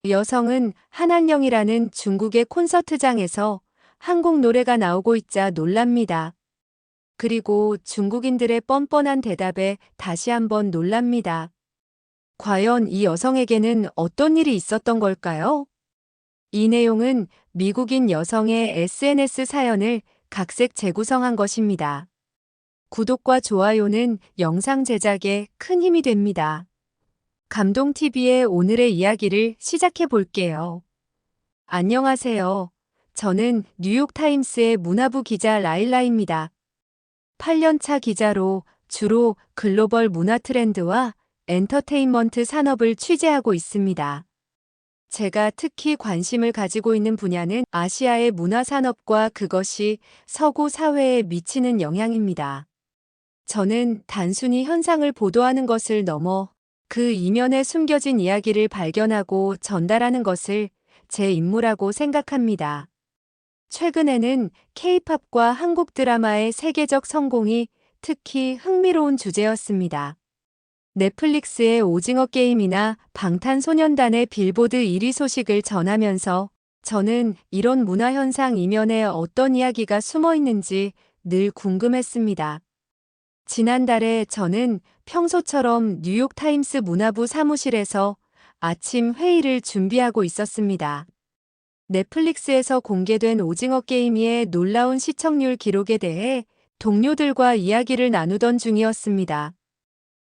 여성은 한한령이라는 중국의 콘서트장에서 한국 노래가 나오고 있자 놀랍니다. 그리고 중국인들의 뻔뻔한 대답에 다시 한번 놀랍니다. 과연 이 여성에게는 어떤 일이 있었던 걸까요? 이 내용은 미국인 여성의 SNS 사연을 각색 재구성한 것입니다. 구독과 좋아요는 영상 제작에 큰 힘이 됩니다. 감동TV의 오늘의 이야기를 시작해 볼게요. 안녕하세요. 저는 뉴욕타임스의 문화부 기자 라일라입니다. 8년차 기자로 주로 글로벌 문화 트렌드와 엔터테인먼트 산업을 취재하고 있습니다. 제가 특히 관심을 가지고 있는 분야는 아시아의 문화 산업과 그것이 서구 사회에 미치는 영향입니다. 저는 단순히 현상을 보도하는 것을 넘어 그 이면에 숨겨진 이야기를 발견하고 전달하는 것을 제 임무라고 생각합니다. 최근에는 K-팝과 한국 드라마의 세계적 성공이 특히 흥미로운 주제였습니다. 넷플릭스의 오징어 게임이나 방탄소년단의 빌보드 1위 소식을 전하면서 저는 이런 문화 현상 이면에 어떤 이야기가 숨어 있는지 늘 궁금했습니다. 지난달에 저는 평소처럼 뉴욕타임스 문화부 사무실에서 아침 회의를 준비하고 있었습니다. 넷플릭스에서 공개된 오징어 게임의 놀라운 시청률 기록에 대해 동료들과 이야기를 나누던 중이었습니다.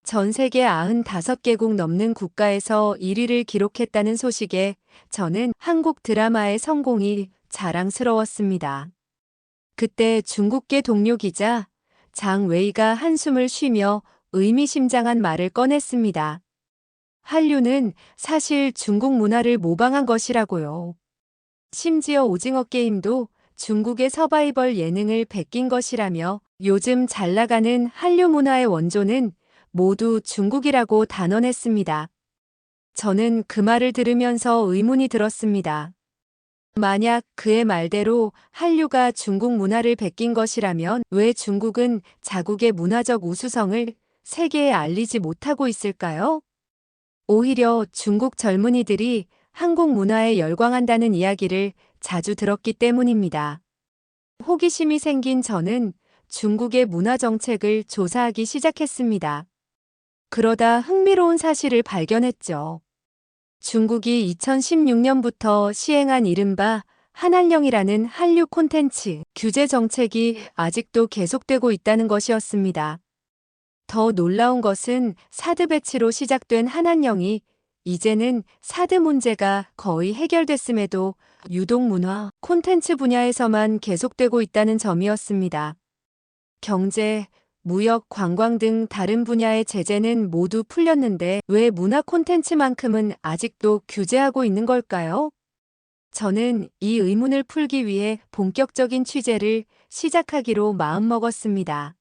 전 세계 95개국 넘는 국가에서 1위를 기록했다는 소식에 저는 한국 드라마의 성공이 자랑스러웠습니다. 그때 중국계 동료 기자 장 웨이가 한숨을 쉬며 의미심장한 말을 꺼냈습니다. 한류는 사실 중국 문화를 모방한 것이라고요. 심지어 오징어 게임도 중국의 서바이벌 예능을 베낀 것이라며 요즘 잘 나가는 한류 문화의 원조는 모두 중국이라고 단언했습니다. 저는 그 말을 들으면서 의문이 들었습니다. 만약 그의 말대로 한류가 중국 문화를 베낀 것이라면 왜 중국은 자국의 문화적 우수성을 세계에 알리지 못하고 있을까요? 오히려 중국 젊은이들이 한국 문화에 열광한다는 이야기를 자주 들었기 때문입니다. 호기심이 생긴 저는 중국의 문화 정책을 조사하기 시작했습니다. 그러다 흥미로운 사실을 발견했죠. 중국이 2016년부터 시행한 이른바 한한령이라는 한류 콘텐츠 규제 정책이 아직도 계속되고 있다는 것이었습니다. 더 놀라운 것은 사드 배치로 시작된 한한령이 이제는 사드 문제가 거의 해결됐음에도 유독 문화 콘텐츠 분야에서만 계속되고 있다는 점이었습니다. 경제, 무역, 관광 등 다른 분야의 제재는 모두 풀렸는데 왜 문화 콘텐츠만큼은 아직도 규제하고 있는 걸까요? 저는 이 의문을 풀기 위해 본격적인 취재를 시작하기로 마음먹었습니다.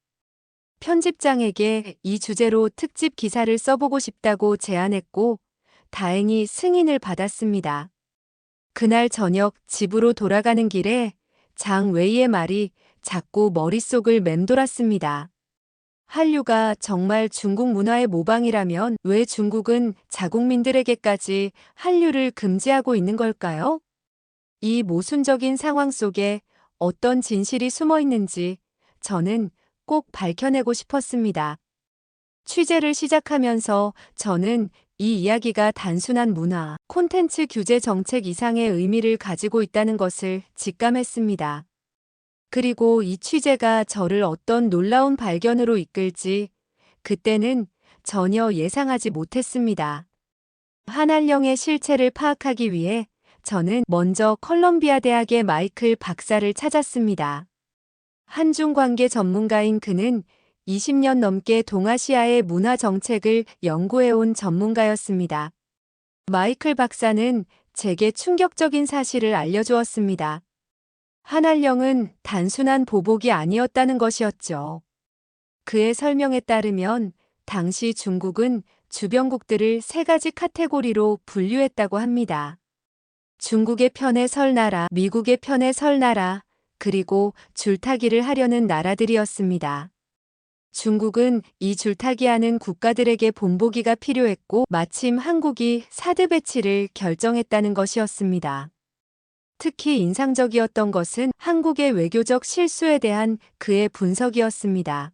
편집장에게 이 주제로 특집 기사를 써보고 싶다고 제안했고 다행히 승인을 받았습니다. 그날 저녁 집으로 돌아가는 길에 장 웨이의 말이 자꾸 머릿속을 맴돌았습니다. 한류가 정말 중국 문화의 모방이라면 왜 중국은 자국민들에게까지 한류를 금지하고 있는 걸까요? 이 모순적인 상황 속에 어떤 진실이 숨어 있는지 저는 꼭 밝혀내고 싶었습니다. 취재를 시작하면서 저는 이 이야기가 단순한 문화, 콘텐츠 규제 정책 이상의 의미를 가지고 있다는 것을 직감했습니다. 그리고 이 취재가 저를 어떤 놀라운 발견으로 이끌지 그때는 전혀 예상하지 못했습니다. 한한령의 실체를 파악하기 위해 저는 먼저 컬럼비아 대학의 마이클 박사를 찾았습니다. 한중 관계 전문가인 그는 20년 넘게 동아시아의 문화 정책을 연구해온 전문가였습니다. 마이클 박사는 제게 충격적인 사실을 알려주었습니다. 한한령은 단순한 보복이 아니었다는 것이었죠. 그의 설명에 따르면 당시 중국은 주변국들을 세 가지 카테고리로 분류했다고 합니다. 중국의 편에 설 나라, 미국의 편에 설 나라, 그리고 줄타기를 하려는 나라들이었습니다. 중국은 이 줄타기하는 국가들에게 본보기가 필요했고 마침 한국이 사드 배치를 결정했다는 것이었습니다. 특히 인상적이었던 것은 한국의 외교적 실수에 대한 그의 분석이었습니다.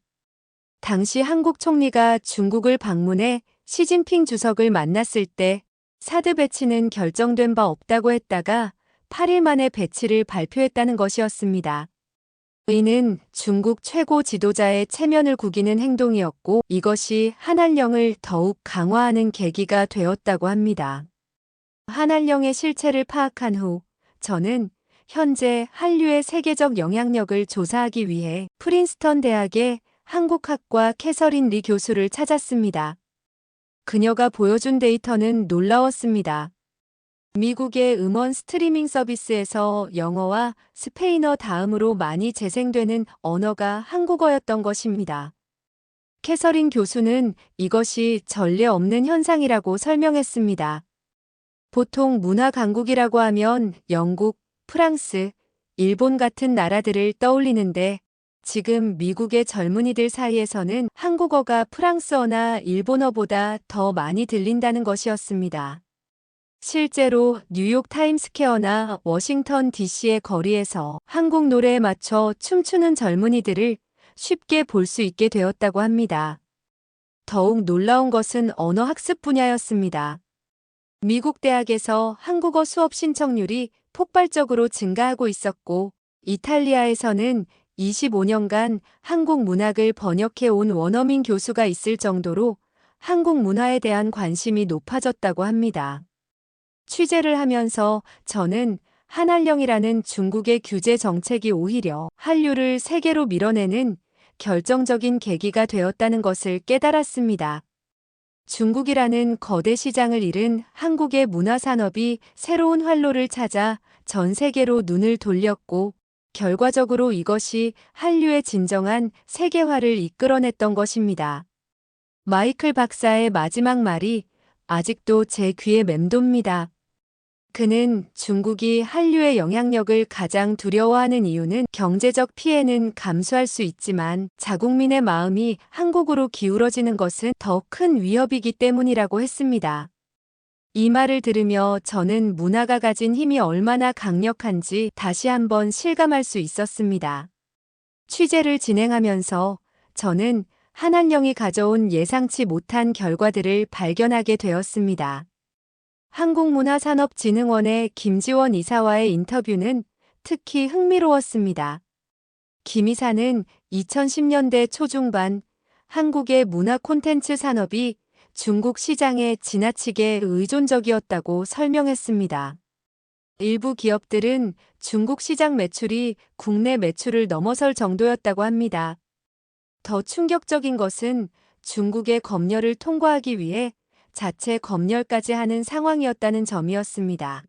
당시 한국 총리가 중국을 방문해 시진핑 주석을 만났을 때 사드 배치는 결정된 바 없다고 했다가 8일 만에 배치를 발표했다는 것이었습니다. 이는 중국 최고 지도자의 체면을 구기는 행동이었고 이것이 한한령을 더욱 강화하는 계기가 되었다고 합니다. 한한령의 실체를 파악한 후 저는 현재 한류의 세계적 영향력을 조사하기 위해 프린스턴 대학의 한국학과 캐서린 리 교수를 찾았습니다. 그녀가 보여준 데이터는 놀라웠습니다. 미국의 음원 스트리밍 서비스에서 영어와 스페인어 다음으로 많이 재생되는 언어가 한국어였던 것입니다. 캐서린 교수는 이것이 전례 없는 현상이라고 설명했습니다. 보통 문화 강국이라고 하면 영국, 프랑스, 일본 같은 나라들을 떠올리는데 지금 미국의 젊은이들 사이에서는 한국어가 프랑스어나 일본어보다 더 많이 들린다는 것이었습니다. 실제로 뉴욕 타임스퀘어나 워싱턴 DC의 거리에서 한국 노래에 맞춰 춤추는 젊은이들을 쉽게 볼 수 있게 되었다고 합니다. 더욱 놀라운 것은 언어 학습 분야였습니다. 미국 대학에서 한국어 수업 신청률이 폭발적으로 증가하고 있었고 이탈리아에서는 25년간 한국 문학을 번역해 온 원어민 교수가 있을 정도로 한국 문화에 대한 관심이 높아졌다고 합니다. 취재를 하면서 저는 한한령이라는 중국의 규제 정책이 오히려 한류를 세계로 밀어내는 결정적인 계기가 되었다는 것을 깨달았습니다. 중국이라는 거대 시장을 잃은 한국의 문화산업이 새로운 활로를 찾아 전 세계로 눈을 돌렸고 결과적으로 이것이 한류의 진정한 세계화를 이끌어냈던 것입니다. 마이클 박사의 마지막 말이 아직도 제 귀에 맴돕니다. 그는 중국이 한류의 영향력을 가장 두려워하는 이유는 경제적 피해는 감수할 수 있지만 자국민의 마음이 한국으로 기울어지는 것은 더 큰 위협이기 때문이라고 했습니다. 이 말을 들으며 저는 문화가 가진 힘이 얼마나 강력한지 다시 한번 실감할 수 있었습니다. 취재를 진행하면서 저는 한한령이 가져온 예상치 못한 결과들을 발견하게 되었습니다. 한국문화산업진흥원의 김지원 이사와의 인터뷰는 특히 흥미로웠습니다. 김 이사는 2010년대 초중반 한국의 문화 콘텐츠 산업이 중국 시장에 지나치게 의존적이었다고 설명했습니다. 일부 기업들은 중국 시장 매출이 국내 매출을 넘어설 정도였다고 합니다. 더 충격적인 것은 중국의 검열을 통과하기 위해 자체 검열까지 하는 상황이었다는 점이었습니다.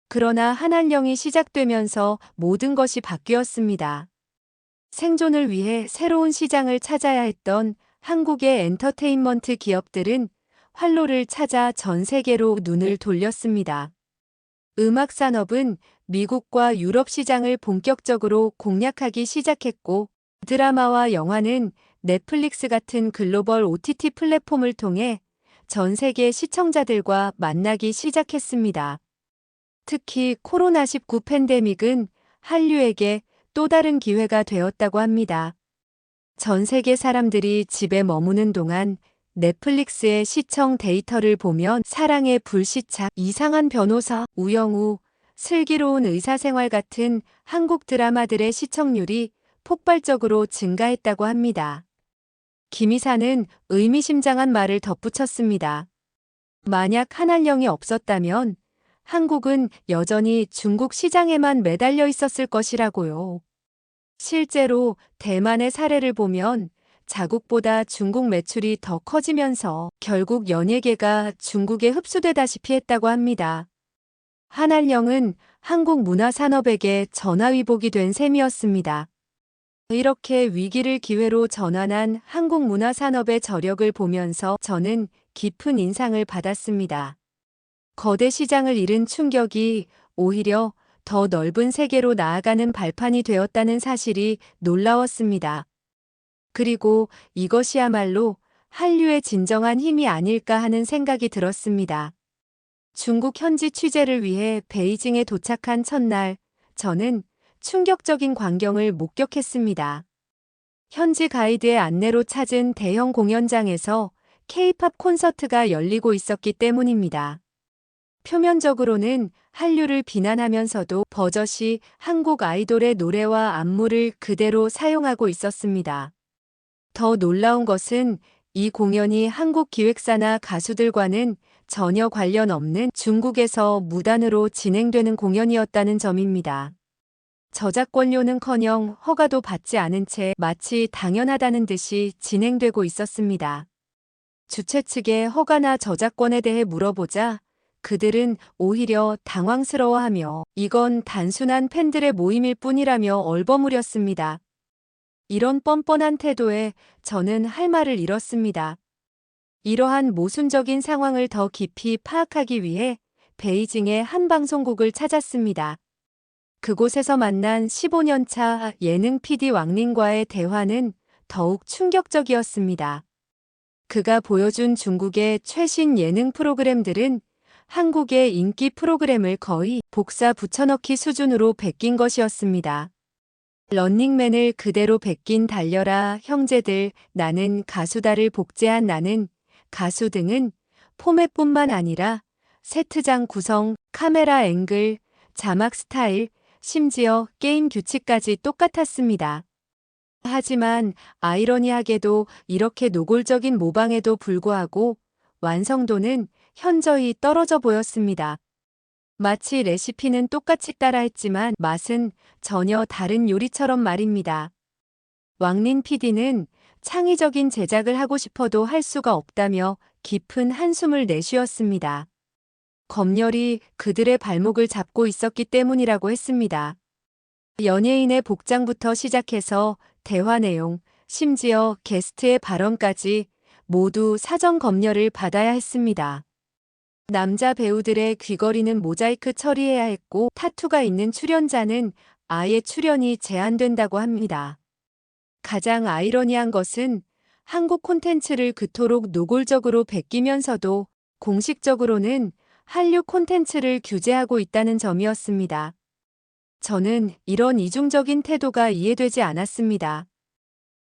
그러나 한한령이 시작되면서 모든 것이 바뀌었습니다. 생존을 위해 새로운 시장을 찾아야 했던 한국의 엔터테인먼트 기업들은 활로를 찾아 전 세계로 눈을 돌렸습니다. 음악 산업은 미국과 유럽 시장을 본격적으로 공략하기 시작했고 드라마와 영화는 넷플릭스 같은 글로벌 OTT 플랫폼을 통해 전 세계 시청자들과 만나기 시작했습니다. 특히 코로나19 팬데믹은 한류에게 또 다른 기회가 되었다고 합니다. 전 세계 사람들이 집에 머무는 동안 넷플릭스의 시청 데이터를 보면 사랑의 불시착, 이상한 변호사, 우영우, 슬기로운 의사생활 같은 한국 드라마들의 시청률이 폭발적으로 증가했다고 합니다. 김 이사는 의미심장한 말을 덧붙였습니다. 만약 한한령이 없었다면 한국은 여전히 중국 시장에만 매달려 있었을 것이라고요. 실제로 대만의 사례를 보면 자국보다 중국 매출이 더 커지면서 결국 연예계가 중국에 흡수되다시피 했다고 합니다. 한한령은 한국 문화산업에게 전화위복이 된 셈이었습니다. 이렇게 위기를 기회로 전환한 한국 문화산업의 저력을 보면서 저는 깊은 인상을 받았습니다. 거대 시장을 잃은 충격이 오히려 더 넓은 세계로 나아가는 발판이 되었다는 사실이 놀라웠습니다. 그리고 이것이야말로 한류의 진정한 힘이 아닐까 하는 생각이 들었습니다. 중국 현지 취재를 위해 베이징에 도착한 첫날, 저는 충격적인 광경을 목격했습니다. 현지 가이드의 안내로 찾은 대형 공연장에서 K-팝 콘서트가 열리고 있었기 때문입니다. 표면적으로는 한류를 비난하면서도 버젓이 한국 아이돌의 노래와 안무를 그대로 사용하고 있었습니다. 더 놀라운 것은 이 공연이 한국 기획사나 가수들과는 전혀 관련 없는 중국에서 무단으로 진행되는 공연이었다는 점입니다. 저작권료는커녕 허가도 받지 않은 채 마치 당연하다는 듯이 진행되고 있었습니다. 주최 측에 허가나 저작권에 대해 물어보자 그들은 오히려 당황스러워하며 이건 단순한 팬들의 모임일 뿐이라며 얼버무렸습니다. 이런 뻔뻔한 태도에 저는 할 말을 잃었습니다. 이러한 모순적인 상황을 더 깊이 파악하기 위해 베이징의 한 방송국을 찾았습니다. 그곳에서 만난 15년차 예능 PD 왕린과의 대화는 더욱 충격적이었습니다. 그가 보여준 중국의 최신 예능 프로그램들은 한국의 인기 프로그램을 거의 복사 붙여넣기 수준으로 베낀 것이었습니다. 런닝맨을 그대로 베낀 달려라, 형제들, 나는 가수다를 복제한 나는 가수 등은 포맷뿐만 아니라 세트장 구성, 카메라 앵글, 자막 스타일, 심지어 게임 규칙까지 똑같았습니다. 하지만 아이러니하게도 이렇게 노골적인 모방에도 불구하고 완성도는 현저히 떨어져 보였습니다. 마치 레시피는 똑같이 따라했지만 맛은 전혀 다른 요리처럼 말입니다. 왕린 PD는 창의적인 제작을 하고 싶어도 할 수가 없다며 깊은 한숨을 내쉬었습니다. 검열이 그들의 발목을 잡고 있었기 때문이라고 했습니다. 연예인의 복장부터 시작해서 대화 내용, 심지어 게스트의 발언까지 모두 사전 검열을 받아야 했습니다. 남자 배우들의 귀걸이는 모자이크 처리해야 했고 타투가 있는 출연자는 아예 출연이 제한된다고 합니다. 가장 아이러니한 것은 한국 콘텐츠를 그토록 노골적으로 베끼면서도 공식적으로는 한류 콘텐츠를 규제하고 있다는 점이었습니다. 저는 이런 이중적인 태도가 이해되지 않았습니다.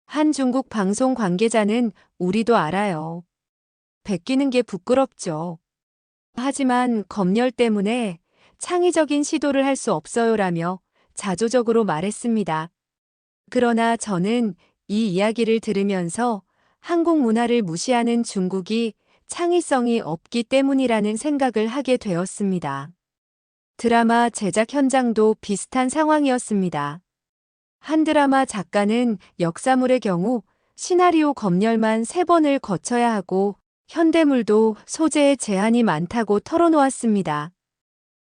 한 중국 방송 관계자는 우리도 알아요. 베끼는 게 부끄럽죠. 하지만 검열 때문에 창의적인 시도를 할 수 없어요라며 자조적으로 말했습니다. 그러나 저는 이 이야기를 들으면서 한국 문화를 무시하는 중국이 창의성이 없기 때문이라는 생각을 하게 되었습니다. 드라마 제작 현장도 비슷한 상황이었습니다. 한 드라마 작가는 역사물의 경우 시나리오 검열만 3번을 거쳐야 하고 현대물도 소재에 제한이 많다고 털어놓았습니다.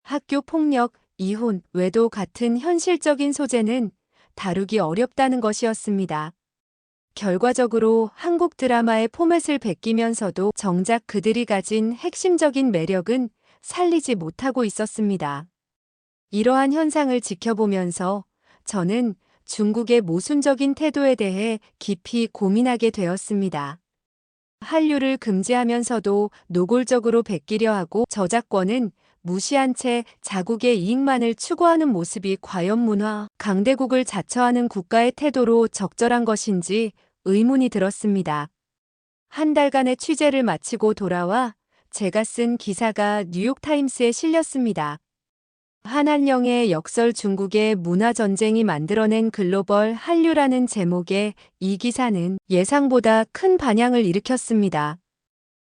학교 폭력, 이혼, 외도 같은 현실적인 소재는 다루기 어렵다는 것이었습니다. 결과적으로 한국 드라마의 포맷을 베끼면서도 정작 그들이 가진 핵심적인 매력은 살리지 못하고 있었습니다. 이러한 현상을 지켜보면서 저는 중국의 모순적인 태도에 대해 깊이 고민하게 되었습니다. 한류를 금지하면서도 노골적으로 베끼려 하고 저작권은 무시한 채 자국의 이익만을 추구하는 모습이 과연 문화 강대국을 자처하는 국가의 태도로 적절한 것인지 의문이 들었습니다. 한 달간의 취재를 마치고 돌아와 제가 쓴 기사가 뉴욕타임스에 실렸습니다. 한한령의 역설 중국의 문화전쟁이 만들어낸 글로벌 한류라는 제목의 이 기사는 예상보다 큰 반향을 일으켰습니다.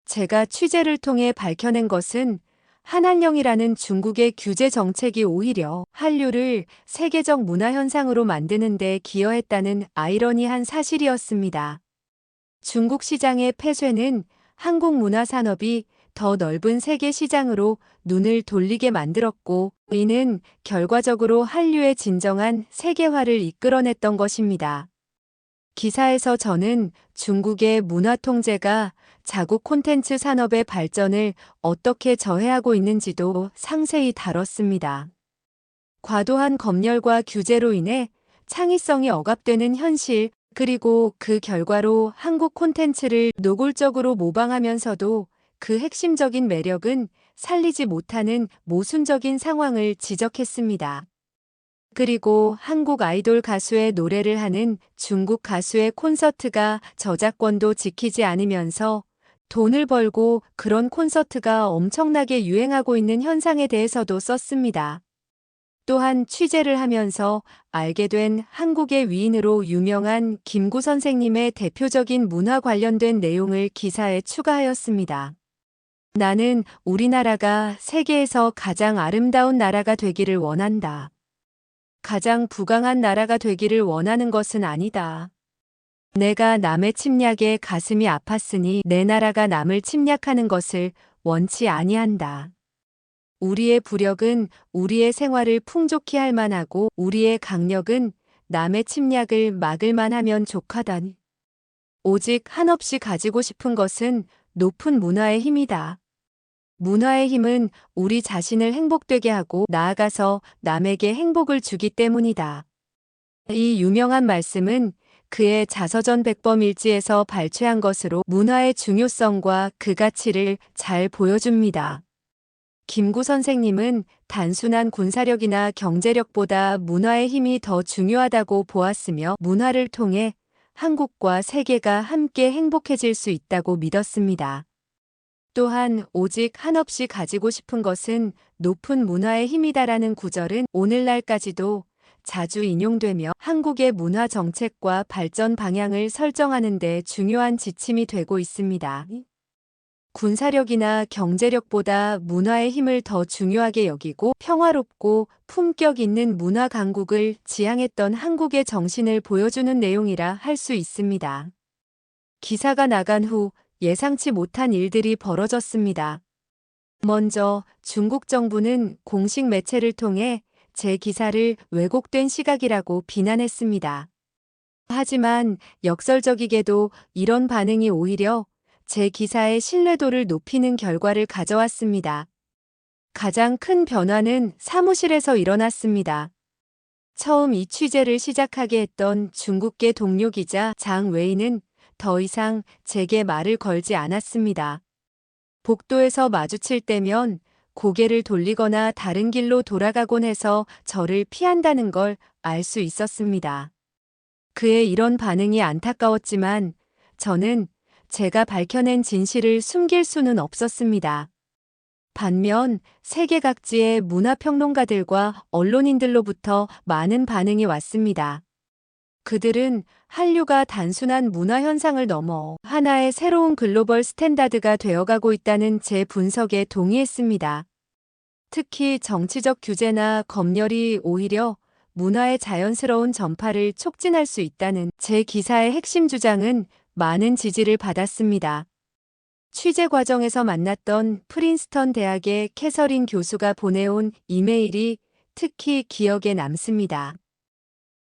제가 취재를 통해 밝혀낸 것은 한한령이라는 중국의 규제 정책이 오히려 한류를 세계적 문화 현상으로 만드는 데 기여했다는 아이러니한 사실이었습니다. 중국 시장의 폐쇄는 한국 문화 산업이 더 넓은 세계 시장으로 눈을 돌리게 만들었고 이는 결과적으로 한류의 진정한 세계화를 이끌어냈던 것입니다. 기사에서 저는 중국의 문화 통제가 자국 콘텐츠 산업의 발전을 어떻게 저해하고 있는지도 상세히 다뤘습니다. 과도한 검열과 규제로 인해 창의성이 억압되는 현실, 그리고 그 결과로 한국 콘텐츠를 노골적으로 모방하면서도 그 핵심적인 매력은 살리지 못하는 모순적인 상황을 지적했습니다. 그리고 한국 아이돌 가수의 노래를 하는 중국 가수의 콘서트가 저작권도 지키지 않으면서 돈을 벌고 그런 콘서트가 엄청나게 유행하고 있는 현상에 대해서도 썼습니다. 또한 취재를 하면서 알게 된 한국의 위인으로 유명한 김구 선생님의 대표적인 문화 관련된 내용을 기사에 추가하였습니다. 나는 우리나라가 세계에서 가장 아름다운 나라가 되기를 원한다. 가장 부강한 나라가 되기를 원하는 것은 아니다. 내가 남의 침략에 가슴이 아팠으니 내 나라가 남을 침략하는 것을 원치 아니한다. 우리의 부력은 우리의 생활을 풍족히 할 만하고 우리의 강력은 남의 침략을 막을 만하면 족하다니. 오직 한없이 가지고 싶은 것은 높은 문화의 힘이다. 문화의 힘은 우리 자신을 행복되게 하고 나아가서 남에게 행복을 주기 때문이다. 이 유명한 말씀은 그의 자서전 백범일지에서 발췌한 것으로 문화의 중요성과 그 가치를 잘 보여줍니다. 김구 선생님은 단순한 군사력이나 경제력보다 문화의 힘이 더 중요하다고 보았으며 문화를 통해 한국과 세계가 함께 행복해질 수 있다고 믿었습니다. 또한 오직 한없이 가지고 싶은 것은 높은 문화의 힘이다라는 구절은 오늘날까지도 자주 인용되며 한국의 문화 정책과 발전 방향을 설정하는 데 중요한 지침이 되고 있습니다. 군사력이나 경제력보다 문화의 힘을 더 중요하게 여기고 평화롭고 품격 있는 문화 강국을 지향했던 한국의 정신을 보여주는 내용이라 할 수 있습니다. 기사가 나간 후 예상치 못한 일들이 벌어졌습니다. 먼저 중국 정부는 공식 매체를 통해 제 기사를 왜곡된 시각이라고 비난했습니다. 하지만 역설적이게도 이런 반응이 오히려 제 기사의 신뢰도를 높이는 결과를 가져왔습니다. 가장 큰 변화는 사무실에서 일어났습니다. 처음 이 취재를 시작하게 했던 중국계 동료 기자 장 웨이는 더 이상 제게 말을 걸지 않았습니다. 복도에서 마주칠 때면 고개를 돌리거나 다른 길로 돌아가곤 해서 저를 피한다는 걸 알 수 있었습니다. 그의 이런 반응이 안타까웠지만 저는 제가 밝혀낸 진실을 숨길 수는 없었습니다. 반면 세계 각지의 문화평론가들과 언론인들로부터 많은 반응이 왔습니다. 그들은 한류가 단순한 문화 현상을 넘어 하나의 새로운 글로벌 스탠다드가 되어가고 있다는 제 분석에 동의했습니다. 특히 정치적 규제나 검열이 오히려 문화의 자연스러운 전파를 촉진할 수 있다는 제 기사의 핵심 주장은 많은 지지를 받았습니다. 취재 과정에서 만났던 프린스턴 대학의 캐서린 교수가 보내온 이메일이 특히 기억에 남습니다.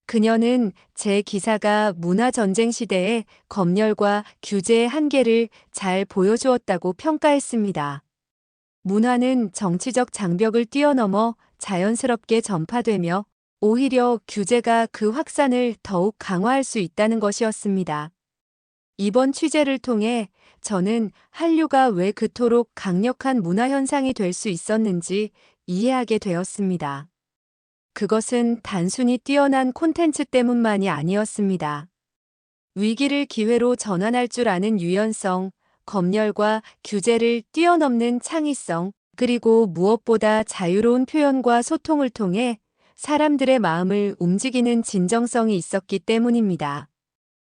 그녀는 제 기사가 문화전쟁 시대의 검열과 규제의 한계를 잘 보여주었다고 평가했습니다. 문화는 정치적 장벽을 뛰어넘어 자연스럽게 전파되며 오히려 규제가 그 확산을 더욱 강화할 수 있다는 것이었습니다. 이번 취재를 통해 저는 한류가 왜 그토록 강력한 문화 현상이 될 수 있었는지 이해하게 되었습니다. 그것은 단순히 뛰어난 콘텐츠 때문만이 아니었습니다. 위기를 기회로 전환할 줄 아는 유연성, 검열과 규제를 뛰어넘는 창의성, 그리고 무엇보다 자유로운 표현과 소통을 통해 사람들의 마음을 움직이는 진정성이 있었기 때문입니다.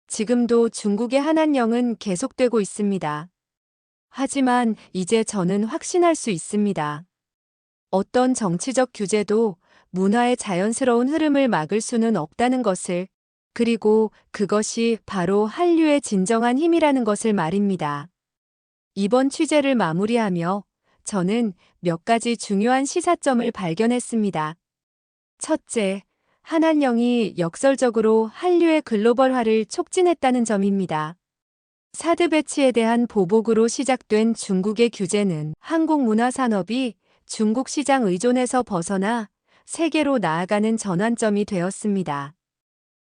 지금도 중국의 한한령은 계속되고 있습니다. 하지만 이제 저는 확신할 수 있습니다. 어떤 정치적 규제도 문화의 자연스러운 흐름을 막을 수는 없다는 것을, 그리고 그것이 바로 한류의 진정한 힘이라는 것을 말입니다. 이번 취재를 마무리하며 저는 몇 가지 중요한 시사점을 발견했습니다. 첫째, 한한령이 역설적으로 한류의 글로벌화를 촉진했다는 점입니다. 사드 배치에 대한 보복으로 시작된 중국의 규제는 한국 문화 산업이 중국 시장 의존에서 벗어나 세계로 나아가는 전환점이 되었습니다.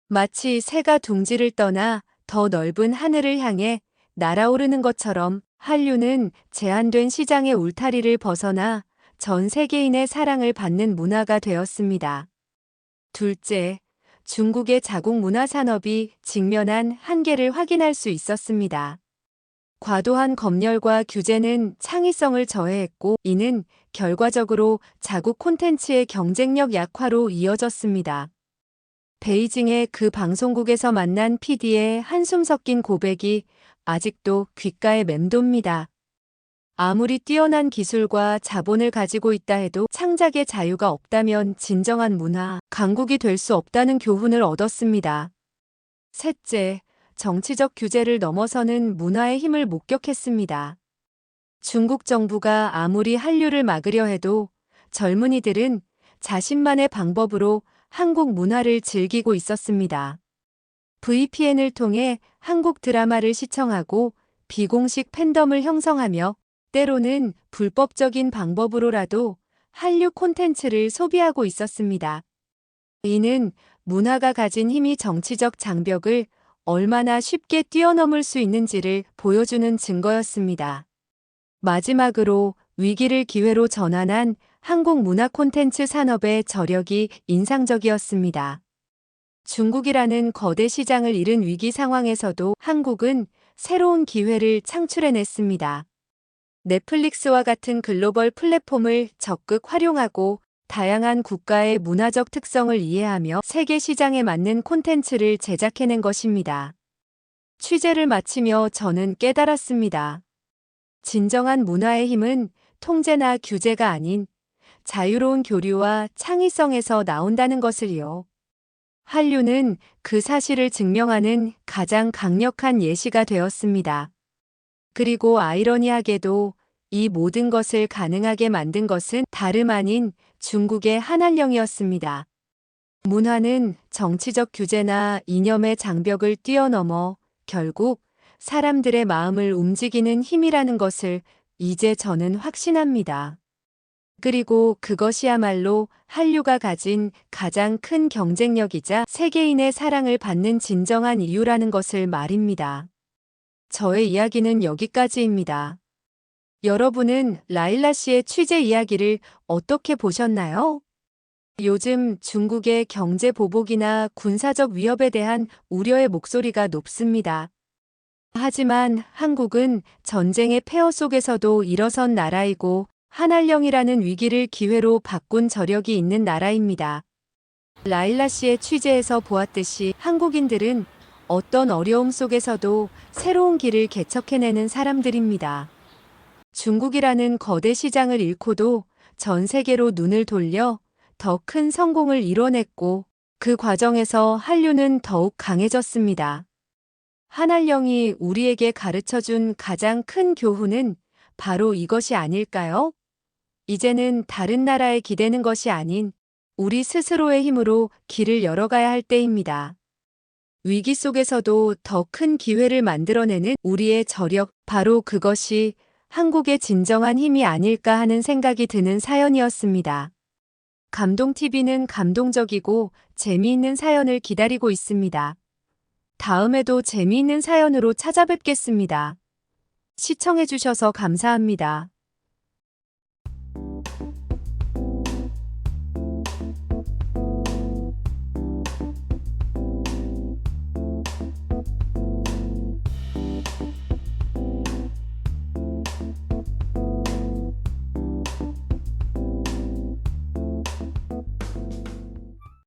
마치 새가 둥지를 떠나 더 넓은 하늘을 향해 날아오르는 것처럼 한류는 제한된 시장의 울타리를 벗어나 전 세계인의 사랑을 받는 문화가 되었습니다. 둘째, 중국의 자국 문화 산업이 직면한 한계를 확인할 수 있었습니다. 과도한 검열과 규제는 창의성을 저해했고, 이는 결과적으로 자국 콘텐츠의 경쟁력 약화로 이어졌습니다. 베이징의 그 방송국에서 만난 PD의 한숨 섞인 고백이 아직도 귓가에 맴돕니다. 아무리 뛰어난 기술과 자본을 가지고 있다 해도 창작의 자유가 없다면 진정한 문화 강국이 될 수 없다는 교훈을 얻었습니다. 셋째, 정치적 규제를 넘어서는 문화의 힘을 목격했습니다. 중국 정부가 아무리 한류를 막으려 해도 젊은이들은 자신만의 방법으로 한국 문화를 즐기고 있었습니다. VPN을 통해 한국 드라마를 시청하고 비공식 팬덤을 형성하며 때로는 불법적인 방법으로라도 한류 콘텐츠를 소비하고 있었습니다. 이는 문화가 가진 힘이 정치적 장벽을 얼마나 쉽게 뛰어넘을 수 있는지를 보여주는 증거였습니다. 마지막으로 위기를 기회로 전환한 한국 문화 콘텐츠 산업의 저력이 인상적이었습니다. 중국이라는 거대 시장을 잃은 위기 상황에서도 한국은 새로운 기회를 창출해냈습니다. 넷플릭스와 같은 글로벌 플랫폼을 적극 활용하고 다양한 국가의 문화적 특성을 이해하며 세계 시장에 맞는 콘텐츠를 제작해낸 것입니다. 취재를 마치며 저는 깨달았습니다. 진정한 문화의 힘은 통제나 규제가 아닌 자유로운 교류와 창의성에서 나온다는 것을요. 한류는 그 사실을 증명하는 가장 강력한 예시가 되었습니다. 그리고 아이러니하게도 이 모든 것을 가능하게 만든 것은 다름 아닌 중국의 한한령이었습니다. 문화는 정치적 규제나 이념의 장벽을 뛰어넘어 결국 사람들의 마음을 움직이는 힘이라는 것을 이제 저는 확신합니다. 그리고 그것이야말로 한류가 가진 가장 큰 경쟁력이자 세계인의 사랑을 받는 진정한 이유라는 것을 말입니다. 저의 이야기는 여기까지입니다. 여러분은 라일라 씨의 취재 이야기를 어떻게 보셨나요? 요즘 중국의 경제 보복이나 군사적 위협에 대한 우려의 목소리가 높습니다. 하지만 한국은 전쟁의 폐허 속에서도 일어선 나라이고 한한령이라는 위기를 기회로 바꾼 저력이 있는 나라입니다. 라일라 씨의 취재에서 보았듯이 한국인들은 어떤 어려움 속에서도 새로운 길을 개척해내는 사람들입니다. 중국이라는 거대 시장을 잃고도 전 세계로 눈을 돌려 더 큰 성공을 이뤄냈고 그 과정에서 한류는 더욱 강해졌습니다. 한한령이 우리에게 가르쳐준 가장 큰 교훈은 바로 이것이 아닐까요? 이제는 다른 나라에 기대는 것이 아닌 우리 스스로의 힘으로 길을 열어가야 할 때입니다. 위기 속에서도 더 큰 기회를 만들어내는 우리의 저력, 바로 그것이 한국의 진정한 힘이 아닐까 하는 생각이 드는 사연이었습니다. 감동TV는 감동적이고 재미있는 사연을 기다리고 있습니다. 다음에도 재미있는 사연으로 찾아뵙겠습니다. 시청해주셔서 감사합니다.